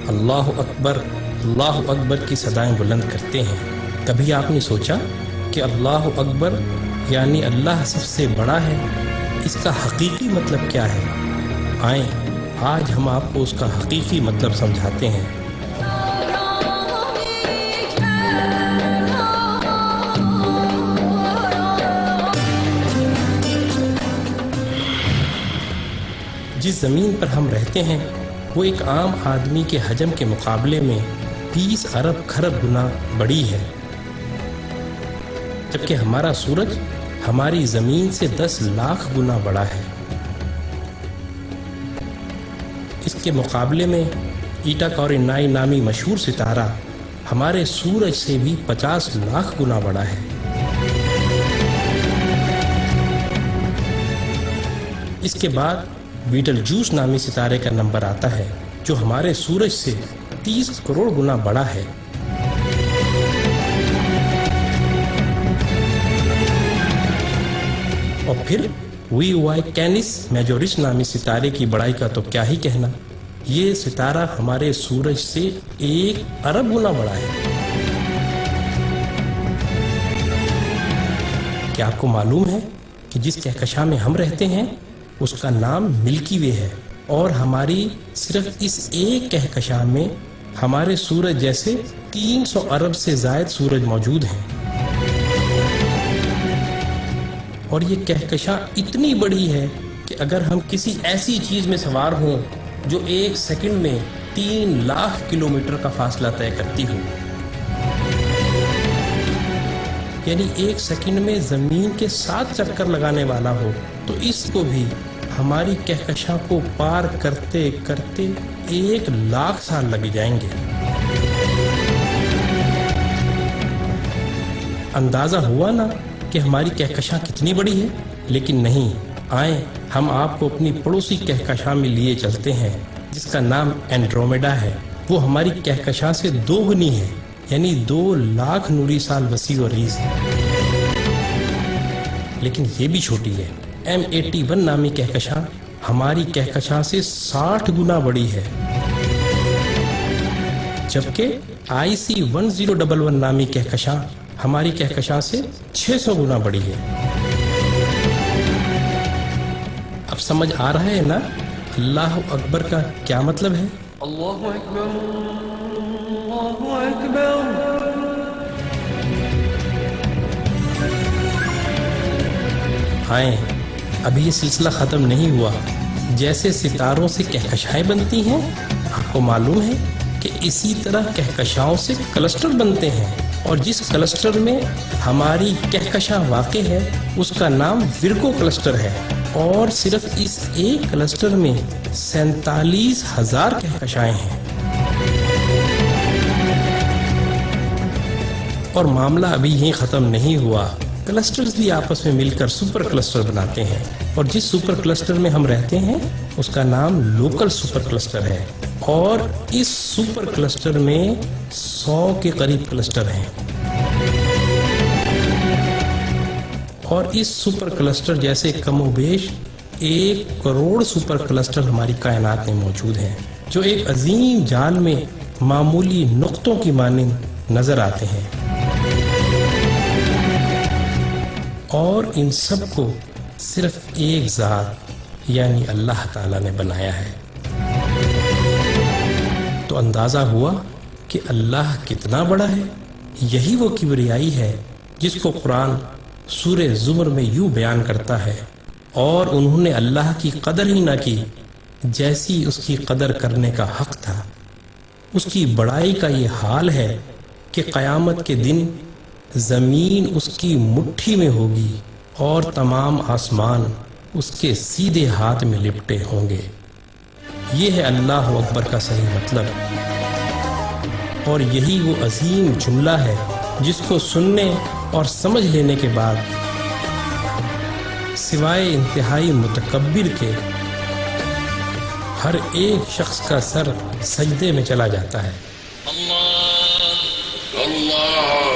اللہ اکبر کی صدائیں بلند کرتے ہیں۔ کبھی آپ نے سوچا کہ اللہ اکبر یعنی اللہ سب سے بڑا ہے، اس کا حقیقی مطلب کیا ہے؟ آئیں آج ہم آپ کو اس کا حقیقی مطلب سمجھاتے ہیں۔ جس زمین پر ہم رہتے ہیں وہ ایک عام آدمی کے حجم کے مقابلے میں 20 ارب کھرب گنا بڑی ہے، جبکہ ہمارا سورج ہماری زمین سے 10 لاکھ گنا بڑا ہے۔ اس کے مقابلے میں ایٹا کورینائی نامی مشہور ستارہ ہمارے سورج سے بھی 50 لاکھ گنا بڑا ہے۔ اس کے بعد بیٹل جوس نامی ستارے کا نمبر آتا ہے جو ہمارے سورج سے 30 کروڑ گنا بڑا ہے۔ اور پھر وی وائی کینس میجورس نامی ستارے کی بڑائی کا تو کیا ہی کہنا، یہ ستارہ ہمارے سورج سے 1 ارب گنا بڑا ہے۔ کیا آپ کو معلوم ہے کہ جس کہکشاں میں ہم رہتے ہیں اس کا نام ملکی وے ہے، اور ہماری صرف اس ایک کہکشاں میں ہمارے سورج جیسے 300 ارب سے زائد سورج موجود ہیں۔ اور یہ کہکشاں اتنی بڑی ہے کہ اگر ہم کسی ایسی چیز میں سوار ہوں جو 1 سیکنڈ میں 3 لاکھ کلومیٹر کا فاصلہ طے کرتی ہو، یعنی 1 سیکنڈ میں زمین کے 7 چکر لگانے والا ہو، تو اس کو بھی ہماری کہکشاں کو پار کرتے کرتے 1 لاکھ سال لگ جائیں گے۔ اندازہ ہوا نا کہ ہماری کہکشاں کتنی بڑی ہے؟ لیکن نہیں، آئیں ہم آپ کو اپنی پڑوسی کہکشاں میں لیے چلتے ہیں جس کا نام اینڈرومیڈا ہے۔ وہ ہماری کہکشاں سے 2 گنی ہے، یعنی 2 لاکھ نوری سال وسیع و عریض ہے، لیکن یہ بھی چھوٹی ہے۔ M81 نامی کہکشاں ہماری کہکشاں سے 60 گنا بڑی ہے، جبکہ IC 1011 نامی کہکشاں ہماری کہکشاں سے 600 گنا بڑی ہے۔ اب سمجھ آ رہا ہے نا اللہ اکبر کا کیا مطلب ہے؟ اللہ اکبر، اللہ اکبر۔ آئیں، ابھی یہ سلسلہ ختم نہیں ہوا۔ جیسے ستاروں سے کہکشائیں بنتی ہیں، آپ کو معلوم ہے کہ اسی طرح کہکشاؤں سے کلسٹر بنتے ہیں، اور جس کلسٹر میں ہماری کہکشاں واقع ہے اس کا نام ورگو کلسٹر ہے، اور صرف اس ایک کلسٹر میں 47,000 کہکشائیں ہیں۔ اور معاملہ ابھی یہیں ختم نہیں ہوا، کلسٹرز بھی آپس میں مل کر سپر کلسٹر بناتے ہیں، اور جس سپر کلسٹر میں ہم رہتے ہیں اس کا نام لوکل سپر کلسٹر ہے، اور اس سپر کلسٹر میں 100 کے قریب کلسٹر ہیں، اور اس سپر کلسٹر جیسے کم و بیش 1 کروڑ سپر کلسٹر ہماری کائنات میں موجود ہیں، جو ایک عظیم جال میں معمولی نقطوں کی مانند نظر آتے ہیں، اور ان سب کو صرف ایک ذات یعنی اللہ تعالیٰ نے بنایا ہے۔ تو اندازہ ہوا کہ اللہ کتنا بڑا ہے۔ یہی وہ کبریائی ہے جس کو قرآن سورہ زمر میں یوں بیان کرتا ہے، اور انہوں نے اللہ کی قدر ہی نہ کی جیسی اس کی قدر کرنے کا حق تھا۔ اس کی بڑائی کا یہ حال ہے کہ قیامت کے دن زمین اس کی مٹھی میں ہوگی اور تمام آسمان اس کے سیدھے ہاتھ میں لپٹے ہوں گے۔ یہ ہے اللہ اکبر کا صحیح مطلب، اور یہی وہ عظیم جملہ ہے جس کو سننے اور سمجھ لینے کے بعد سوائے انتہائی متکبر کے ہر ایک شخص کا سر سجدے میں چلا جاتا ہے۔ اللہ اللہ